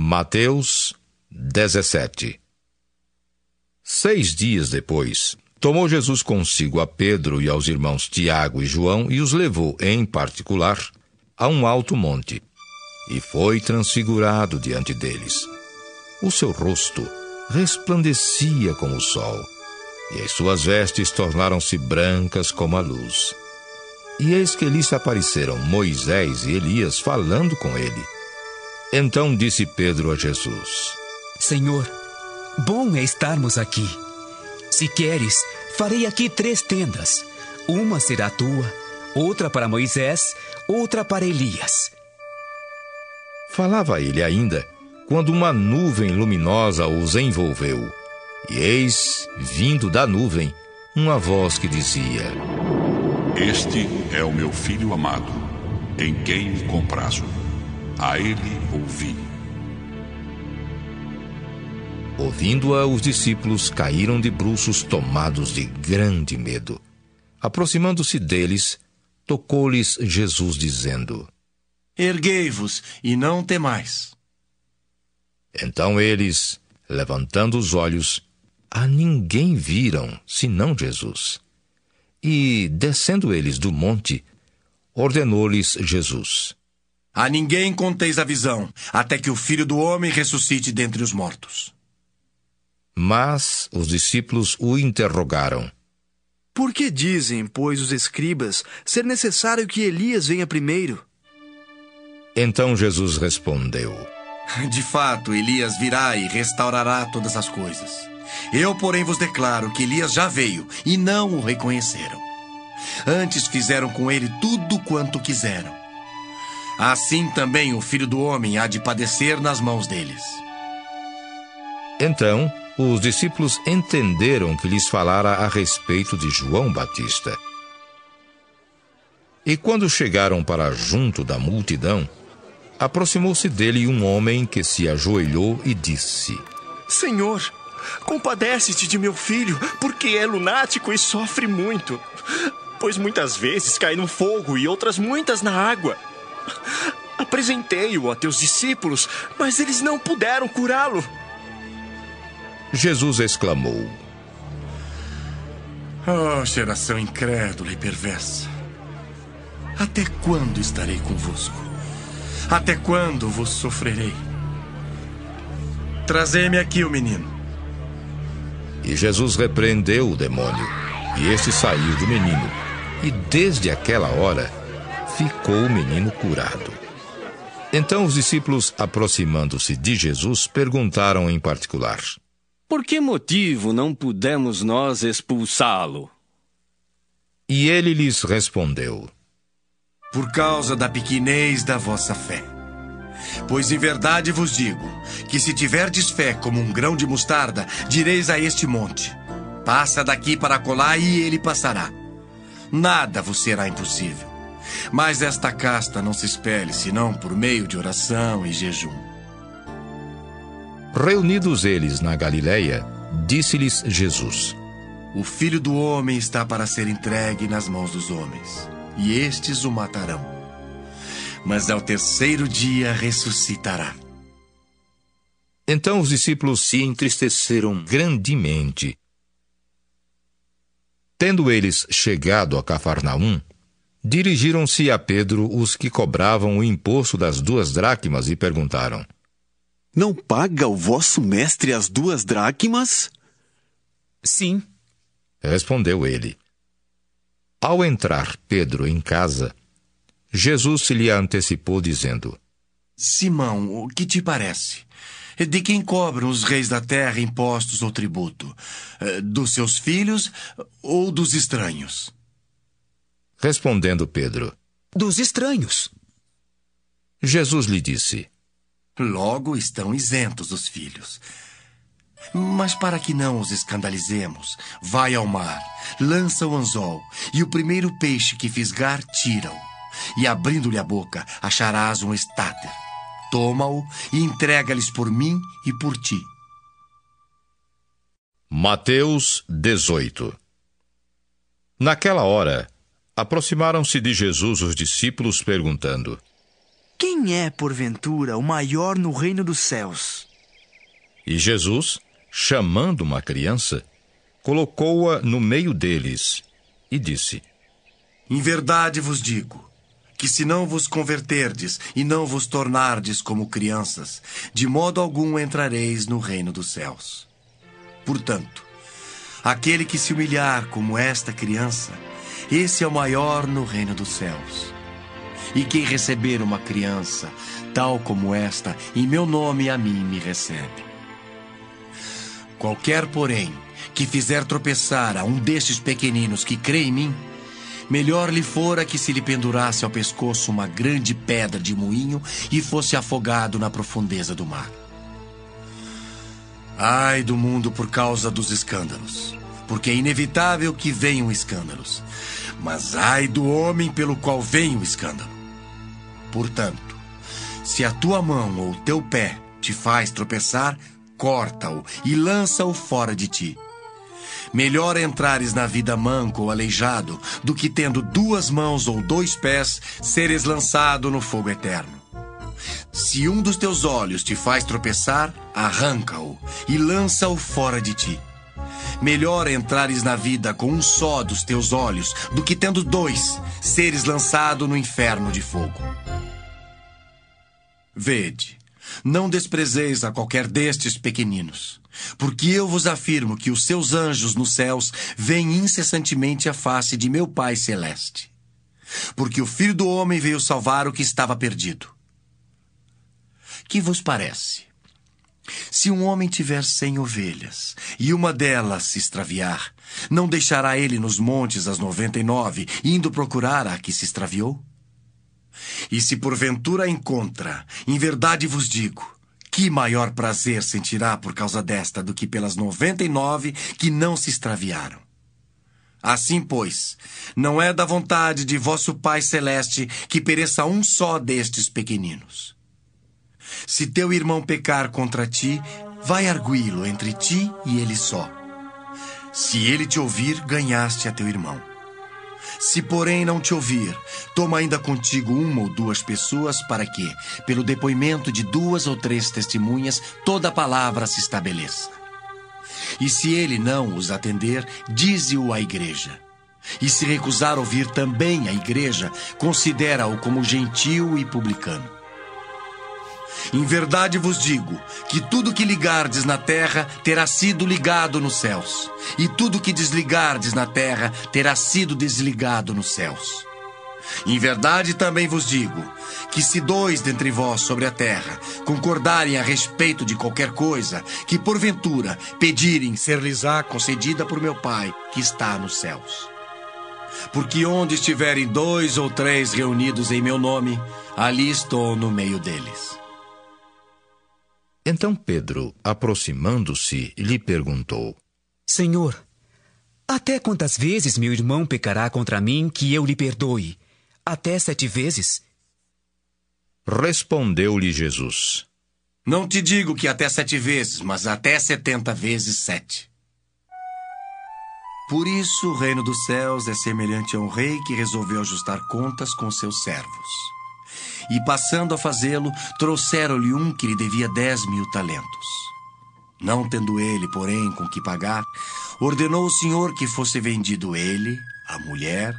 Mateus 17. 6 dias depois, tomou Jesus consigo a Pedro e aos irmãos Tiago e João e os levou, em particular, a um alto monte, e foi transfigurado diante deles. O seu rosto resplandecia como o sol, e as suas vestes tornaram-se brancas como a luz. E eis que lhes apareceram Moisés e Elias falando com ele. Então disse Pedro a Jesus: Senhor, bom é estarmos aqui. Se queres, farei aqui 3 tendas. Uma será tua, outra para Moisés, outra para Elias. Falava ele ainda, quando uma nuvem luminosa os envolveu. E eis, vindo da nuvem, uma voz que dizia: Este é o meu filho amado, em quem me comprazo. A ele ouvi. Ouvindo-a, os discípulos caíram de bruços, tomados de grande medo. Aproximando-se deles, tocou-lhes Jesus, dizendo: Erguei-vos e não temais. Então eles, levantando os olhos, a ninguém viram, senão Jesus. E, descendo eles do monte, ordenou-lhes Jesus: A ninguém conteis a visão, até que o Filho do Homem ressuscite dentre os mortos. Mas os discípulos o interrogaram: Por que dizem, pois, os escribas, ser necessário que Elias venha primeiro? Então Jesus respondeu: De fato, Elias virá e restaurará todas as coisas. Eu, porém, vos declaro que Elias já veio e não o reconheceram. Antes fizeram com ele tudo quanto quiseram. Assim também o Filho do Homem há de padecer nas mãos deles. Então os discípulos entenderam que lhes falara a respeito de João Batista. E quando chegaram para junto da multidão, aproximou-se dele um homem que se ajoelhou e disse: Senhor, compadece-te de meu filho, porque é lunático e sofre muito. Pois muitas vezes cai no fogo e outras muitas na água. Apresentei-o a teus discípulos, mas eles não puderam curá-lo. Jesus exclamou: Oh, geração incrédula e perversa! Até quando estarei convosco? Até quando vos sofrerei? Trazei-me aqui o menino. E Jesus repreendeu o demônio, e este saiu do menino, e desde aquela hora ficou o menino curado. Então os discípulos, aproximando-se de Jesus, perguntaram em particular: Por que motivo não pudemos nós expulsá-lo? E ele lhes respondeu: Por causa da pequenez da vossa fé. Pois em verdade vos digo, que se tiverdes fé como um grão de mostarda, direis a este monte: passa daqui para acolá, e ele passará. Nada vos será impossível. Mas esta casta não se espelhe, senão por meio de oração e jejum. Reunidos eles na Galileia, disse-lhes Jesus: O Filho do Homem está para ser entregue nas mãos dos homens, e estes o matarão. Mas ao 3º dia ressuscitará. Então os discípulos se entristeceram grandemente. Tendo eles chegado a Cafarnaum, dirigiram-se a Pedro os que cobravam o imposto das 2 dracmas e perguntaram: Não paga o vosso mestre as 2 dracmas? Sim. Respondeu ele. Ao entrar Pedro em casa, Jesus se lhe antecipou, dizendo: Simão, o que te parece? De quem cobram os reis da terra impostos ou tributo? Dos seus filhos ou dos estranhos? Respondendo Pedro: Dos estranhos. Jesus lhe disse: Logo estão isentos os filhos. Mas para que não os escandalizemos, vai ao mar, lança o anzol, e o primeiro peixe que fisgar, tira-o. E abrindo-lhe a boca, acharás um estáter. Toma-o e entrega-lhes por mim e por ti. Mateus 18. Naquela hora, aproximaram-se de Jesus os discípulos, perguntando: quem é, porventura, o maior no reino dos céus? E Jesus, chamando uma criança, colocou-a no meio deles e disse: Em verdade vos digo, que se não vos converterdes e não vos tornardes como crianças, de modo algum entrareis no reino dos céus. Portanto, aquele que se humilhar como esta criança, esse é o maior no reino dos céus. E quem receber uma criança, tal como esta, em meu nome a mim me recebe. Qualquer, porém, que fizer tropeçar a um destes pequeninos que crê em mim, melhor lhe fora que se lhe pendurasse ao pescoço uma grande pedra de moinho e fosse afogado na profundeza do mar. Ai do mundo por causa dos escândalos, porque é inevitável que venham escândalos. Mas ai do homem pelo qual vem o escândalo. Portanto, se a tua mão ou teu pé te faz tropeçar, corta-o e lança-o fora de ti. Melhor entrares na vida manco ou aleijado do que tendo 2 mãos ou 2 pés, seres lançado no fogo eterno. Se um dos teus olhos te faz tropeçar, arranca-o e lança-o fora de ti. Melhor entrares na vida com um só dos teus olhos do que tendo 2, seres lançado no inferno de fogo. Vede, não desprezeis a qualquer destes pequeninos, porque eu vos afirmo que os seus anjos nos céus veem incessantemente a face de meu Pai Celeste. Porque o Filho do Homem veio salvar o que estava perdido. Que vos parece? Se um homem tiver 100 ovelhas e uma delas se extraviar, não deixará ele nos montes as 99, indo procurar a que se extraviou? E se porventura a encontra, em verdade vos digo, que maior prazer sentirá por causa desta do que pelas 99 que não se extraviaram? Assim, pois, não é da vontade de vosso Pai Celeste que pereça um só destes pequeninos. Se teu irmão pecar contra ti, vai arguí-lo entre ti e ele só. Se ele te ouvir, ganhaste a teu irmão. Se, porém, não te ouvir, toma ainda contigo 1 ou 2 pessoas para que, pelo depoimento de 2 ou 3 testemunhas, toda a palavra se estabeleça. E se ele não os atender, dize-o à igreja. E se recusar ouvir também a igreja, considera-o como gentio e publicano. Em verdade vos digo que tudo que ligardes na terra terá sido ligado nos céus, e tudo que desligardes na terra terá sido desligado nos céus. Em verdade também vos digo que se 2 dentre vós sobre a terra concordarem a respeito de qualquer coisa que porventura pedirem, ser-lhes-á concedida por meu Pai que está nos céus. Porque onde estiverem 2 ou 3 reunidos em meu nome, ali estou no meio deles. Então Pedro, aproximando-se, lhe perguntou: Senhor, até quantas vezes meu irmão pecará contra mim que eu lhe perdoe? Até 7 vezes? Respondeu-lhe Jesus: Não te digo que até 7 vezes, mas até 70 vezes 7. Por isso o reino dos céus é semelhante a um rei que resolveu ajustar contas com seus servos. E passando a fazê-lo, trouxeram-lhe um que lhe devia 10.000 talentos. Não tendo ele, porém, com que pagar, ordenou o senhor que fosse vendido ele, a mulher,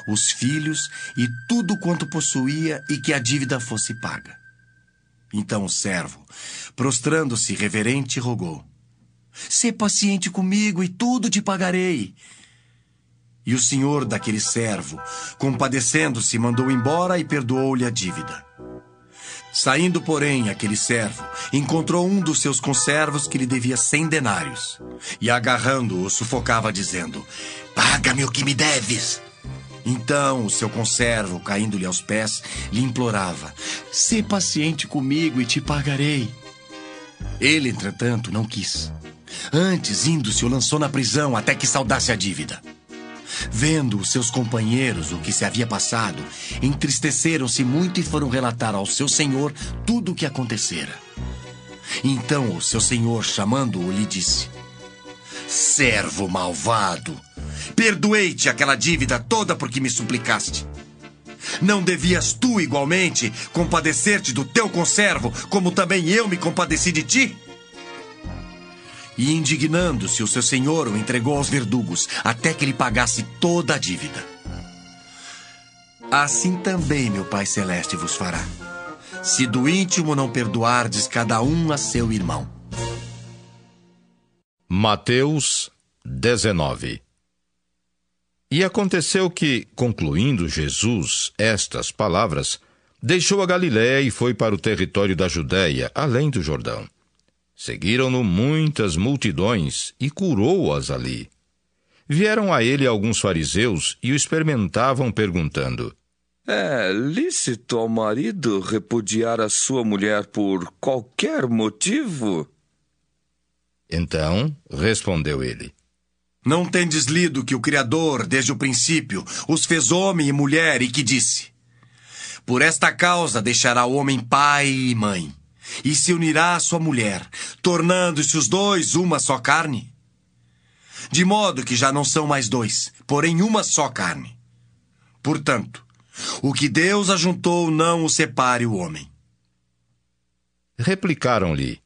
os filhos e tudo quanto possuía e que a dívida fosse paga. Então o servo, prostrando-se reverente, rogou: Sê paciente comigo e tudo te pagarei. E o senhor daquele servo, compadecendo-se, mandou embora e perdoou-lhe a dívida. Saindo, porém, aquele servo, encontrou um dos seus conservos que lhe devia 100 denários. E agarrando-o, sufocava, dizendo: Paga-me o que me deves. Então o seu conservo, caindo-lhe aos pés, lhe implorava: Sê paciente comigo e te pagarei. Ele, entretanto, não quis. Antes, indo-se, o lançou na prisão até que saldasse a dívida. Vendo os seus companheiros o que se havia passado, entristeceram-se muito e foram relatar ao seu senhor tudo o que acontecera. Então o seu senhor, chamando-o, lhe disse: Servo malvado, perdoei-te aquela dívida toda porque me suplicaste. Não devias tu, igualmente, compadecer-te do teu conservo, como também eu me compadeci de ti? E indignando-se, o seu senhor o entregou aos verdugos, até que lhe pagasse toda a dívida. Assim também meu Pai Celeste vos fará, se do íntimo não perdoardes cada um a seu irmão. Mateus 19. E aconteceu que, concluindo Jesus estas palavras, deixou a Galiléia e foi para o território da Judéia, além do Jordão. Seguiram-no muitas multidões e curou-as ali. Vieram a ele alguns fariseus e o experimentavam, perguntando: É lícito ao marido repudiar a sua mulher por qualquer motivo? Então respondeu ele: Não tendes lido que o Criador, desde o princípio, os fez homem e mulher, e que disse: Por esta causa deixará o homem pai e mãe, e se unirá à sua mulher, tornando-se os dois uma só carne? De modo que já não são mais dois, porém uma só carne. Portanto, o que Deus ajuntou não o separe o homem. Replicaram-lhe: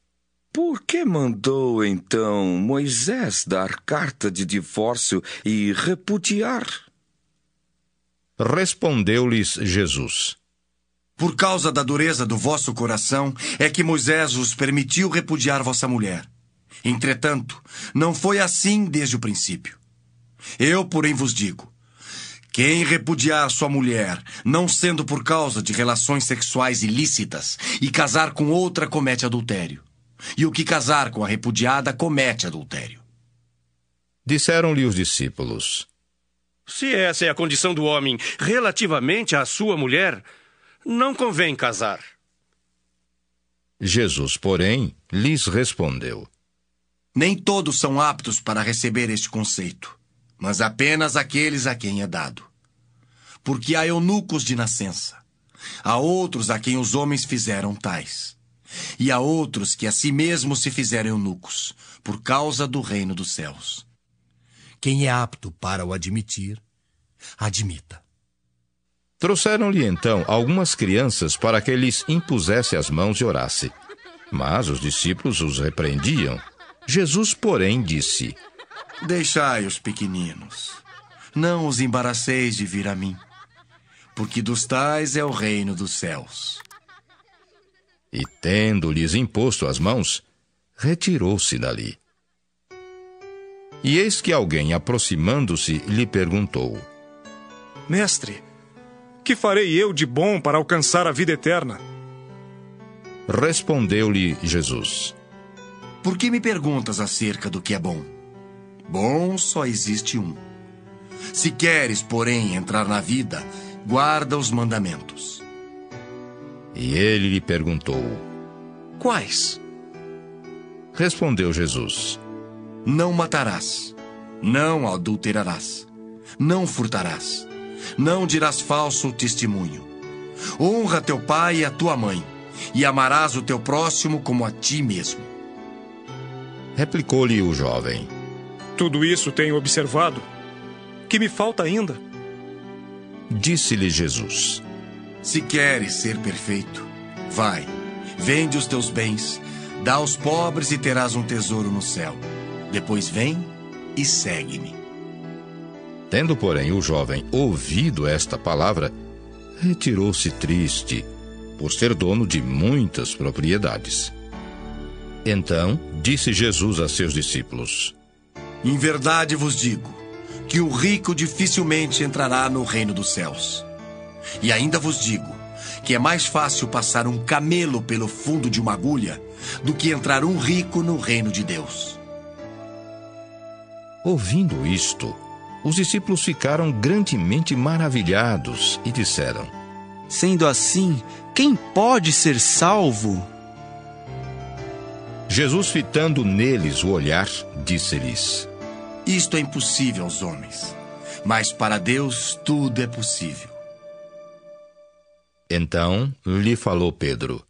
Por que mandou, então, Moisés dar carta de divórcio e repudiar? Respondeu-lhes Jesus: Por causa da dureza do vosso coração, é que Moisés vos permitiu repudiar vossa mulher. Entretanto, não foi assim desde o princípio. Eu, porém, vos digo: quem repudiar sua mulher, não sendo por causa de relações sexuais ilícitas, e casar com outra, comete adultério. E o que casar com a repudiada, comete adultério. Disseram-lhe os discípulos: Se essa é a condição do homem relativamente à sua mulher, não convém casar. Jesus, porém, lhes respondeu: Nem todos são aptos para receber este conceito, mas apenas aqueles a quem é dado. Porque há eunucos de nascença, há outros a quem os homens fizeram tais, e há outros que a si mesmos se fizeram eunucos, por causa do reino dos céus. Quem é apto para o admitir, admita. Trouxeram-lhe então algumas crianças para que lhes impusesse as mãos e orasse. Mas os discípulos os repreendiam. Jesus, porém, disse: Deixai os pequeninos, não os embaraceis de vir a mim, porque dos tais é o reino dos céus. E, tendo-lhes imposto as mãos, retirou-se dali. E eis que alguém, aproximando-se, lhe perguntou: Mestre, que farei eu de bom para alcançar a vida eterna? Respondeu-lhe Jesus: Por que me perguntas acerca do que é bom? Bom só existe um. Se queres, porém, entrar na vida, guarda os mandamentos. E ele lhe perguntou: Quais? Respondeu Jesus: Não matarás, não adulterarás, não furtarás, não dirás falso testemunho. Honra teu pai e a tua mãe, e amarás o teu próximo como a ti mesmo. Replicou-lhe o jovem: Tudo isso tenho observado. Que me falta ainda? Disse-lhe Jesus: Se queres ser perfeito, vai, vende os teus bens, dá aos pobres e terás um tesouro no céu. Depois vem e segue-me. Tendo, porém, o jovem ouvido esta palavra, retirou-se triste, por ser dono de muitas propriedades. Então disse Jesus a seus discípulos: Em verdade vos digo que o rico dificilmente entrará no reino dos céus. E ainda vos digo que é mais fácil passar um camelo pelo fundo de uma agulha do que entrar um rico no reino de Deus. Ouvindo isto, os discípulos ficaram grandemente maravilhados e disseram: Sendo assim, quem pode ser salvo? Jesus, fitando neles o olhar, disse-lhes: Isto é impossível aos homens, mas para Deus tudo é possível. Então lhe falou Pedro: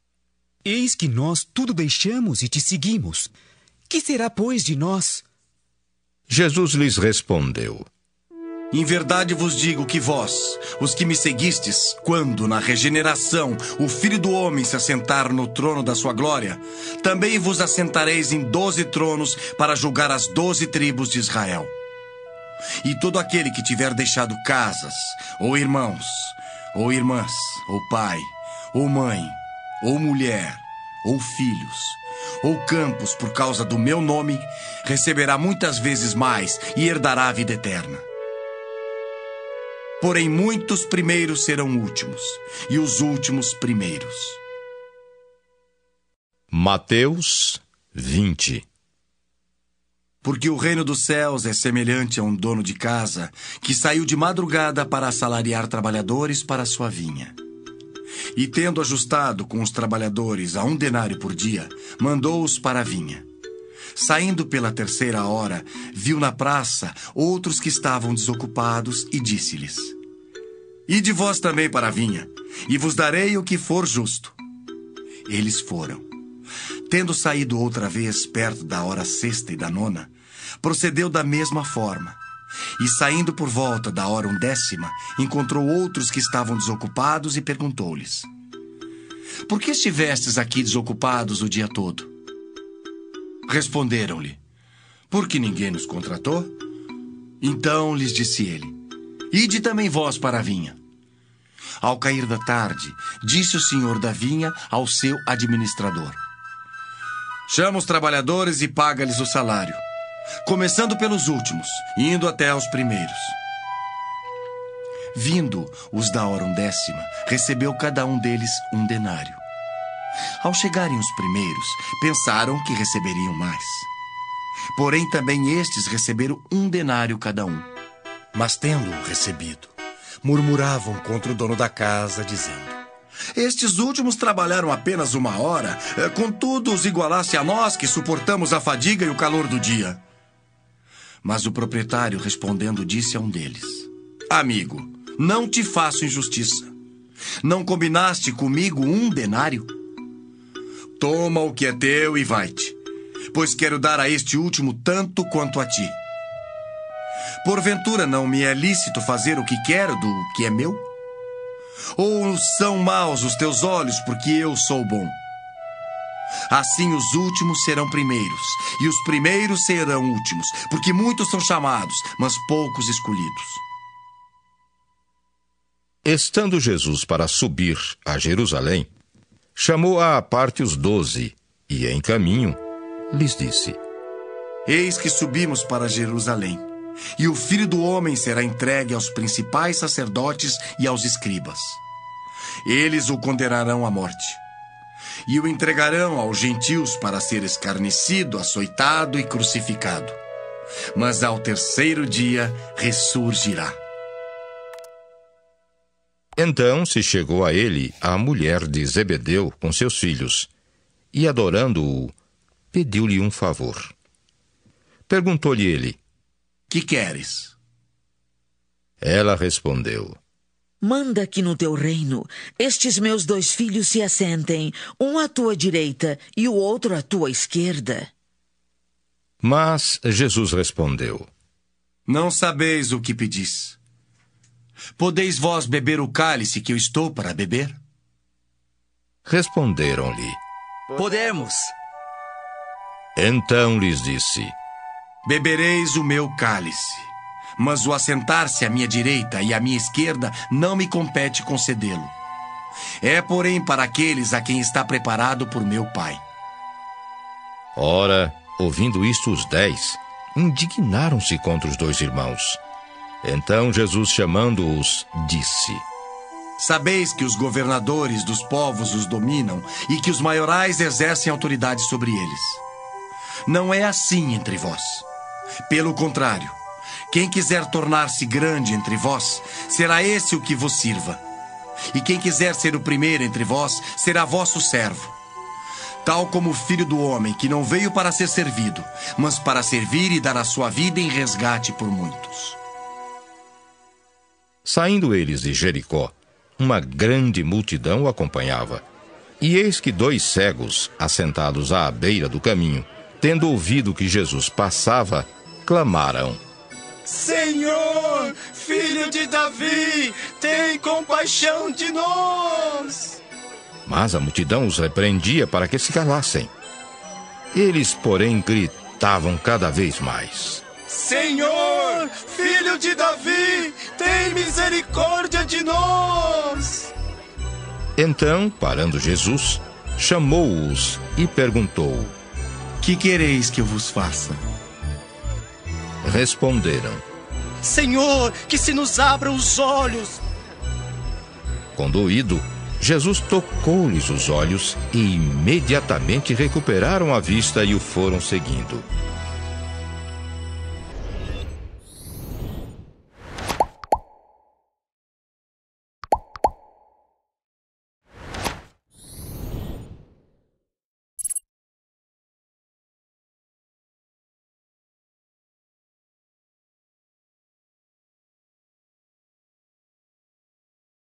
Eis que nós tudo deixamos e te seguimos. Que será, pois, de nós? Jesus lhes respondeu: Em verdade vos digo que vós, os que me seguistes, quando na regeneração o Filho do Homem se assentar no trono da sua glória, também vos assentareis em 12 tronos para julgar as 12 tribos de Israel. E todo aquele que tiver deixado casas, ou irmãos, ou irmãs, ou pai, ou mãe, ou mulher, ou filhos, ou campos por causa do meu nome, receberá muitas vezes mais e herdará a vida eterna. Porém, muitos primeiros serão últimos, e os últimos primeiros. Mateus 20. Porque o reino dos céus é semelhante a um dono de casa que saiu de madrugada para assalariar trabalhadores para a sua vinha. E tendo ajustado com os trabalhadores a 1 denário por dia, mandou-os para a vinha. Saindo pela 3ª hora, viu na praça outros que estavam desocupados e disse-lhes: Ide vós também para a vinha, e vos darei o que for justo. Eles foram. Tendo saído outra vez perto da hora 6ª e da 9ª, procedeu da mesma forma. E saindo por volta da hora 11ª, encontrou outros que estavam desocupados e perguntou-lhes: Por que estivestes aqui desocupados o dia todo? Responderam-lhe: Porque ninguém nos contratou? Então lhes disse ele: Ide também vós para a vinha. Ao cair da tarde, disse o senhor da vinha ao seu administrador: Chama os trabalhadores e paga-lhes o salário, começando pelos últimos, indo até aos primeiros. Vindo os da hora 11ª, recebeu cada um deles 1 denário. Ao chegarem os primeiros, pensaram que receberiam mais. Porém, também estes receberam 1 denário cada um. Mas tendo-o recebido, murmuravam contra o dono da casa, dizendo: Estes últimos trabalharam apenas 1 hora, contudo os igualasse a nós que suportamos a fadiga e o calor do dia. Mas o proprietário, respondendo, disse a um deles: Amigo, não te faço injustiça. Não combinaste comigo 1 denário? Toma o que é teu e vai-te, pois quero dar a este último tanto quanto a ti. Porventura não me é lícito fazer o que quero do que é meu? Ou são maus os teus olhos porque eu sou bom? Assim os últimos serão primeiros, e os primeiros serão últimos, porque muitos são chamados, mas poucos escolhidos. Estando Jesus para subir a Jerusalém, chamou à parte os 12, e em caminho lhes disse: Eis que subimos para Jerusalém, e o Filho do Homem será entregue aos principais sacerdotes e aos escribas. Eles o condenarão à morte, e o entregarão aos gentios para ser escarnecido, açoitado e crucificado. Mas ao 3º dia ressurgirá. Então se chegou a ele a mulher de Zebedeu com seus filhos, e adorando-o, pediu-lhe um favor. Perguntou-lhe ele: Que queres? Ela respondeu: Manda que no teu reino estes meus 2 filhos se assentem, um à tua direita e o outro à tua esquerda. Mas Jesus respondeu: Não sabeis o que pedis. Podeis vós beber o cálice que eu estou para beber? Responderam-lhe: Podemos. Então lhes disse: Bebereis o meu cálice, mas o assentar-se à minha direita e à minha esquerda não me compete concedê-lo. É, porém, para aqueles a quem está preparado por meu Pai. Ora, ouvindo isto, os 10 indignaram-se contra os 2 irmãos. Então Jesus, chamando-os, disse: Sabeis que os governadores dos povos os dominam e que os maiorais exercem autoridade sobre eles. Não é assim entre vós. Pelo contrário, quem quiser tornar-se grande entre vós, será esse o que vos sirva. E quem quiser ser o primeiro entre vós, será vosso servo. Tal como o Filho do Homem, que não veio para ser servido, mas para servir e dar a sua vida em resgate por muitos. Saindo eles de Jericó, uma grande multidão o acompanhava. E eis que 2 cegos, assentados à beira do caminho, tendo ouvido que Jesus passava, clamaram: Senhor, filho de Davi, tem compaixão de nós. Mas a multidão os repreendia para que se calassem. Eles, porém, gritavam cada vez mais: Senhor, filho de Davi, tem misericórdia de nós. Então, parando Jesus, chamou-os e perguntou: Que quereis que eu vos faça? Responderam: Senhor, que se nos abram os olhos. Conduído, Jesus tocou-lhes os olhos e imediatamente recuperaram a vista e o foram seguindo.